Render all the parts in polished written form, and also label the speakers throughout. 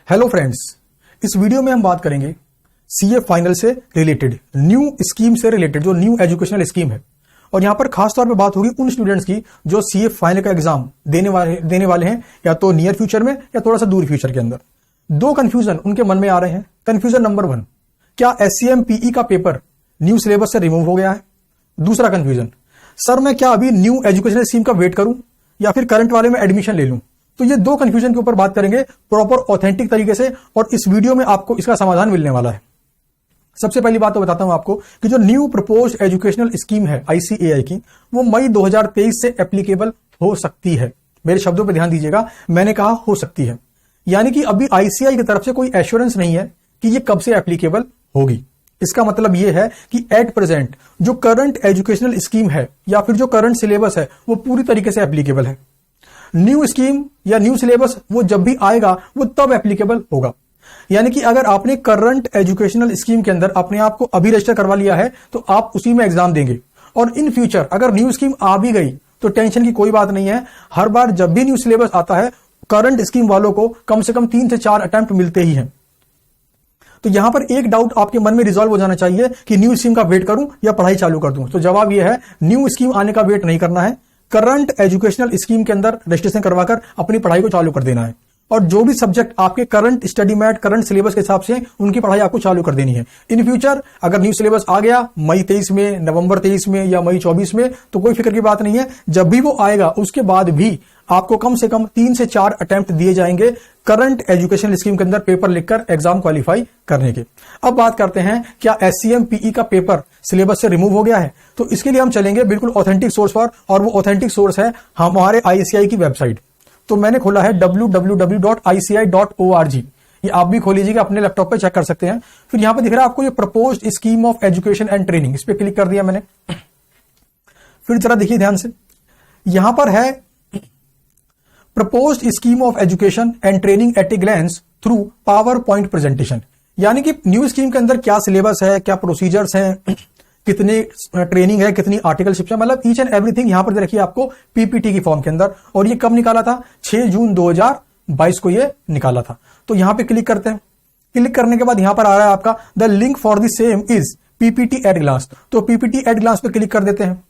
Speaker 1: Hello friends, इस video में हम बात करेंगे सीए फाइनल से रिलेटेड, न्यू स्कीम से रिलेटेड, जो न्यू एजुकेशनल स्कीम है। और यहां पर खास तौर पे बात होगी उन स्टूडेंट्स की जो सीए फाइनल का एग्जाम देने वाले हैं, या तो नियर फ्यूचर में या थोड़ा सा दूर फ्यूचर के अंदर। दो कंफ्यूजन उनके मन में आ रहे हैं। कंफ्यूजन नंबर 1, क्या SCMPE का पेपर न्यू सिलेबस से रिमूव हो गया है? दूसरा कंफ्यूजन, सर मैं क्या अभी न्यू एजुकेशनल स्कीम का वेट करूं या फिर करंट वाले में एडमिशन ले लूं? तो ये दो कंफ्यूजन के ऊपर बात करेंगे प्रॉपर ऑथेंटिक तरीके से, और इस वीडियो में आपको इसका समाधान मिलने वाला है। सबसे पहली बात तो बताता हूं आपको कि जो न्यू प्रपोज्ड एजुकेशनल स्कीम है ICAI की, वो मई 2023 से एप्लीकेबल हो सकती है। मेरे शब्दों पर ध्यान दीजिएगा, मैंने कहा हो सकती है, यानी कि अभी ICAI की तरफ से कोई एश्योरेंस नहीं है कि ये कब से एप्लीकेबल होगी। इसका मतलब यह है कि एट प्रेजेंट जो करंट एजुकेशनल स्कीम है या फिर जो करंट सिलेबस है वो पूरी तरीके से एप्लीकेबल है। न्यू स्कीम या न्यू सिलेबस वो जब भी आएगा वो तब एप्लीकेबल होगा। यानी कि अगर आपने करंट एजुकेशनल स्कीम के अंदर अपने आप को अभी रजिस्टर करवा लिया है तो आप उसी में एग्जाम देंगे, और इन फ्यूचर अगर न्यू स्कीम आ भी गई तो टेंशन की कोई बात नहीं है। हर बार जब भी न्यू सिलेबस आता है करंट स्कीम वालों को कम से कम 3 से 4 अटेम्प्ट मिलते ही हैं। तो यहां पर एक डाउट आपके मन में रिजॉल्व हो जाना चाहिए कि न्यू स्कीम का वेट करूं या पढ़ाई चालू कर दूं। तो जवाब यह है, न्यू स्कीम आने का वेट नहीं करना है, करंट एजुकेशनल स्कीम के अंदर रजिस्ट्रेशन करवाकर अपनी पढ़ाई को चालू कर देना है। और जो भी सब्जेक्ट आपके करंट स्टडी मैट, करंट सिलेबस के हिसाब से उनकी पढ़ाई आपको चालू कर देनी है। इन फ्यूचर अगर न्यू सिलेबस आ गया मई 23 में, नवंबर 23 में या मई 24 में, तो कोई फिक्र की बात नहीं है। जब भी वो आएगा उसके बाद भी आपको कम से कम 3 से 4 अटेम्प्ट दिए जाएंगे करंट एजुकेशनल स्कीम के अंदर पेपर लिखकर एग्जाम क्वालिफाई करने के। अब बात करते हैं, क्या SCMPE का पेपर सिलेबस से रिमूव हो गया है? तो इसके लिए हम चलेंगे बिल्कुल ऑथेंटिक सोर्स पर, और वो ऑथेंटिक सोर्स है हमारे ICAI की वेबसाइट। तो मैंने खोला है www.ici.org। ये आप भी खोल लीजिएगा, अपने लैपटॉप पे चेक कर सकते हैं। फिर यहां पे दिख रहा है आपको ये proposed scheme of education and training, इस पे क्लिक कर दिया मैंने। फिर जरा देखिए ध्यान से, यहां पर है proposed scheme of education and training at a glance through power point presentation. यानी कि न्यू स्कीम के अंदर क्या सिलेबस है, क्या प्रोसीजर्स हैं, कितनी ट्रेनिंग है, कितनी आर्टिकलशिप है, मतलब ईच एंड एवरीथिंग यहां पर देखिए आपको PPT की फॉर्म के अंदर। और ये कब निकाला था? 6 जून 2022 को ये निकाला था। तो यहां पे क्लिक करते हैं। क्लिक करने के बाद यहां पर आ रहा है आपका the link for the same is PPT at glance. तो PPT एट ग्लांस पे क्लिक कर देते हैं।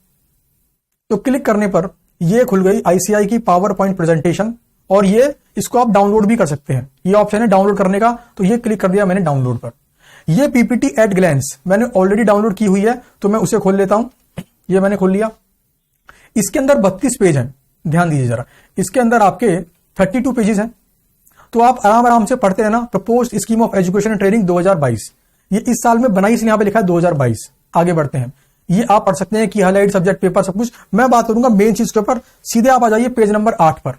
Speaker 1: तो क्लिक करने पर ये खुल गई ICAI की पावर पॉइंट प्रेजेंटेशन, और ये इसको आप डाउनलोड भी कर सकते हैं। ये ऑप्शन है डाउनलोड करने का, तो ये क्लिक कर दिया मैंने डाउनलोड पर। ये PPT एट ग्लैंस मैंने ऑलरेडी डाउनलोड की हुई है, तो मैं उसे खोल लेता हूं। ये मैंने खोल लिया। इसके अंदर 32 पेज हैं, ध्यान दीजिए जरा। इसके अंदर आपके 32 पेजेस हैं, तो आप आराम आराम से पढ़ते रहना। Proposed scheme of education and training 2022, ये इस साल में बनाई, इसलिए यहां पे लिखा है 2022। आगे बढ़ते हैं, ये आप पढ़ सकते हैं कि हाईलाइट सब्जेक्ट पेपर सब कुछ। मैं बात करूंगा मेन चीज के ऊपर। सीधे आप आ जाइए पेज नंबर 8 पर।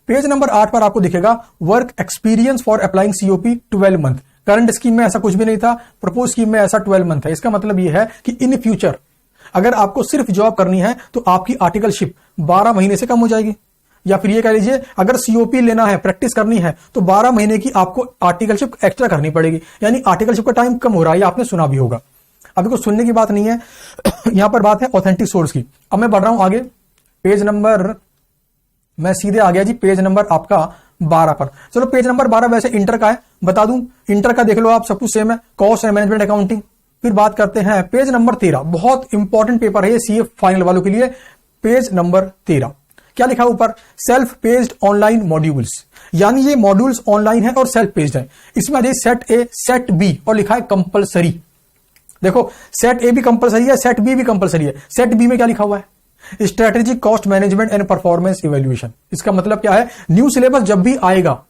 Speaker 1: पेज नंबर 8 पर आपको दिखेगा work experience for applying COP 12 month. Current scheme में ऐसा कुछ भी नहीं था, प्रपोज स्कीम में ऐसा 12 मंथ है। इसका मतलब यह है कि इन फ्यूचर अगर आपको सिर्फ जॉब करनी है तो आपकी आर्टिकलशिप 12 महीने से कम हो जाएगी। या फिर ये कह लीजिए अगर COP लेना है, प्रैक्टिस करनी है, तो 12 महीने की आपको आर्टिकलशिप एक्स्ट्रा करनी पड़ेगी। यानी आर्टिकलशिप का टाइम कम हो रहा है, आपने सुना भी होगा। अभी कुछ सुनने की बात नहीं है, यहां पर बात है ऑथेंटिक सोर्स की। अब मैं बढ़ रहा हूं आगे, पेज नंबर, मैं सीधे आ गया जी पेज नंबर आपका 12 पर। चलो पेज नंबर 12 वैसे इंटर का है, बता दूं इंटर का देख लो आप, सब कुछ सेम है, कॉस्ट एंड मैनेजमेंट अकाउंटिंग। फिर बात करते हैं पेज नंबर 13, बहुत इंपॉर्टेंट पेपर है ये CA फाइनल वालों के लिए। पेज नंबर 13 क्या लिखा है ऊपर? Self पेज्ड online modules. यानी ये मॉड्यूल्स ऑनलाइन है और सेल्फ पेज्ड है। इसमें आ जाए सेट A, सेट B, और लिखा है कंपलसरी। देखो सेट A भी कंपलसरी है, सेट B भी कंपलसरी है। सेट B में क्या लिखा हुआ है? Strategic cost management and performance evaluation. इसका मतलब क्या है? न्यू सिलेबस जब भी आएगा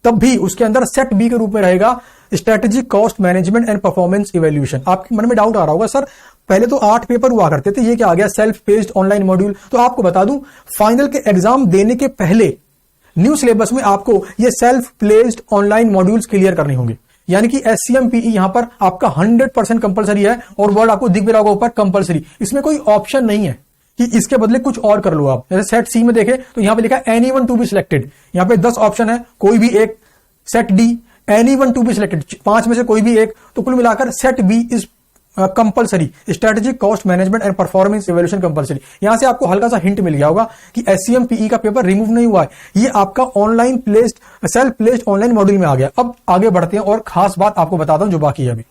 Speaker 1: तब भी उसके अंदर सेट B के रूप में रहेगा strategic cost management and performance evaluation. आपके मन में डाउट आ रहा होगा, सर पहले तो 8 पेपर हुआ करते थे, ये क्या आ गया सेल्फ पेज्ड ऑनलाइन मॉड्यूल? तो आपको बता दूं, फाइनल के एग्जाम देने के पहले न्यू सिलेबस में आपको ये सेल्फ पेज्ड ऑनलाइन मॉड्यूल्स क्लियर करने होंगे। यानी कि SCMPE यहां पर आपका 100% कंपलसरी है, और वर्ड आपको दिख भी रहा होगा ऊपर कंपलसरी। इसमें कोई ऑप्शन नहीं है कि इसके बदले कुछ और कर लो आप। जैसे सेट C में देखें तो यहां पे लिखा है एनीवन टू बी सिलेक्टेड। यहां पे 10 ऑप्शन है, कोई भी एक। Set D anyone to be selected, 5 में से कोई भी एक। तो कुल मिलाकर set B is compulsory, strategic cost management and performance evaluation compulsory. यहां से आपको हल्का सा हिंट मिल गया होगा कि SCMPE का पेपर रिमूव नहीं हुआ है, ये आपका online placed, self placed online module में आ गया। अब आगे बढ़ते हैं और खास बात आपको बताता हूं जो बाकी है अभी।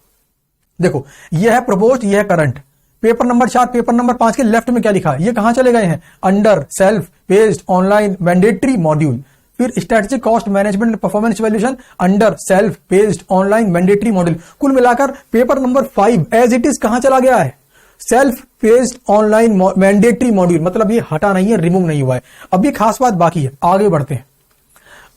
Speaker 1: देखो, यह है प्रपोज्ड, यह है current. Paper number 4, paper number 5 के लेफ्ट में क्या लिखा है, ये कहां चले गए हैं, under self paced online mandatory module. फिर strategic cost management performance evaluation under self paced online mandatory module. कुल मिलाकर paper number 5 as it is कहां चला गया है, self paced online mandatory module. मतलब ये हटा नहीं है, रिमूव नहीं हुआ है। अब ये खास बात बाकी है, आगे बढ़ते हैं।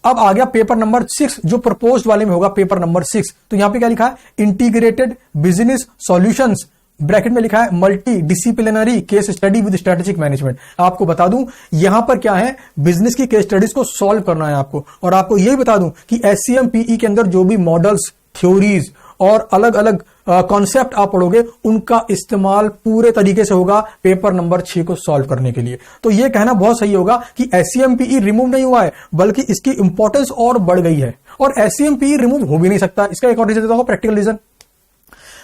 Speaker 1: अब आ गया पेपर नंबर 6 जो प्रपोज्ड वाले में होगा, पेपर नंबर 6। तो यहां पे क्या लिखा है, इंटीग्रेटेड बिजनेस सॉल्यूशंस, ब्रैकेट में लिखा है multi disciplinary case study with strategic management. आपको बता दूं यहां पर क्या है, बिजनेस की केस स्टडीज को सॉल्व करना है आपको। और आपको यह बता दूं कि SCMPE के अंदर जो भी मॉडल्स, थ्योरीज और अलग अलग कॉन्सेप्ट आप पढ़ोगे, उनका इस्तेमाल पूरे तरीके से होगा पेपर नंबर 6 को सॉल्व करने के लिए। तो यह कहना बहुत सही होगा कि SCMPE रिमूव नहीं हुआ है, बल्कि इसकी इंपॉर्टेंस और बढ़ गई है। और SCMPE रिमूव हो भी नहीं सकता। इसका एक और रीजन देता हूं, प्रैक्टिकल रीजन।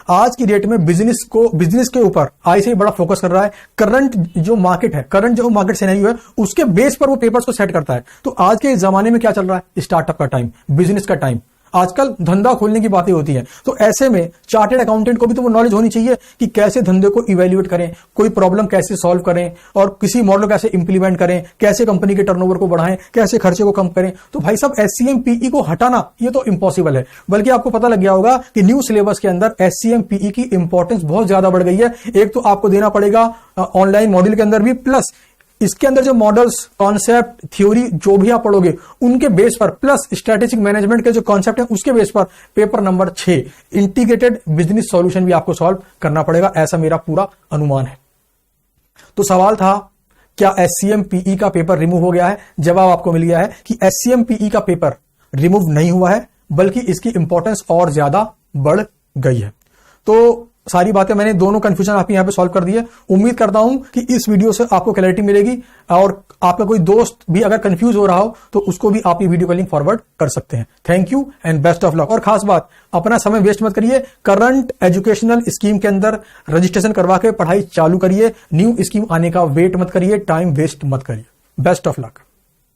Speaker 1: आज की डेट में बिजनेस के ऊपर आई से बड़ा फोकस कर रहा है। करंट जो मार्केट है, करंट जो मार्केट सिनेरियो है, उसके बेस पर वो पेपर्स को सेट करता है। तो आज के जमाने में क्या चल रहा है, स्टार्टअप का टाइम, बिजनेस का टाइम, आजकल धंधा खोलने की बातें होती हैं। तो ऐसे में चार्टेड अकाउंटेंट को भी तो वो नॉलेज होनी चाहिए कि कैसे धंधे को इवैल्यूएट करें, कोई प्रॉब्लम कैसे सॉल्व करें, और किसी मॉडल को कैसे इंप्लीमेंट करें, कैसे कंपनी के टर्नओवर को बढ़ाएं, कैसे खर्चे को कम करें। तो भाई साहब, SCMPE को हटाना ये तो इम्पॉसिबल है। बल्कि आपको पता लग गया होगा कि न्यू सिलेबस के अंदर SCMPE की इंपॉर्टेंस बहुत ज्यादा बढ़ गई है। एक तो आपको देना पड़ेगा ऑनलाइन मॉड्यूल के अंदर भी, प्लस इसके अंदर जो मॉडल्स, कॉन्सेप्ट, थ्योरी जो भी आप पढ़ोगे उनके बेस पर, प्लस स्ट्रेटेजिक मैनेजमेंट के जो कॉन्सेप्ट है उसके बेस पर paper number 6 integrated business solution भी आपको सॉल्व करना पड़ेगा, ऐसा मेरा पूरा अनुमान है। तो सवाल था, क्या SCMPE का पेपर रिमूव हो गया है? जवाब आपको मिल गया है कि SCMPE का पेपर रिमूव नहीं हुआ है, बल्कि इसकी इंपॉर्टेंस और ज्यादा बढ़ गई है। तो सारी बातें मैंने, दोनों कंफ्यूजन आप यहां पे सॉल्व कर दिए। उम्मीद करता हूं कि इस वीडियो से आपको क्लैरिटी मिलेगी, और आपका कोई दोस्त भी अगर कंफ्यूज हो रहा हो तो उसको भी आप ये वीडियो का लिंक फॉरवर्ड कर सकते हैं। Thank you and best of luck. और खास बात, अपना समय वेस्ट मत करिए, करंट एजुकेशनल स्कीम के अंदर रजिस्ट्रेशन करवा के पढ़ाई चालू करिए। न्यू स्कीम आने का वेट मत करिए, टाइम वेस्ट मत करिए। Best of luck.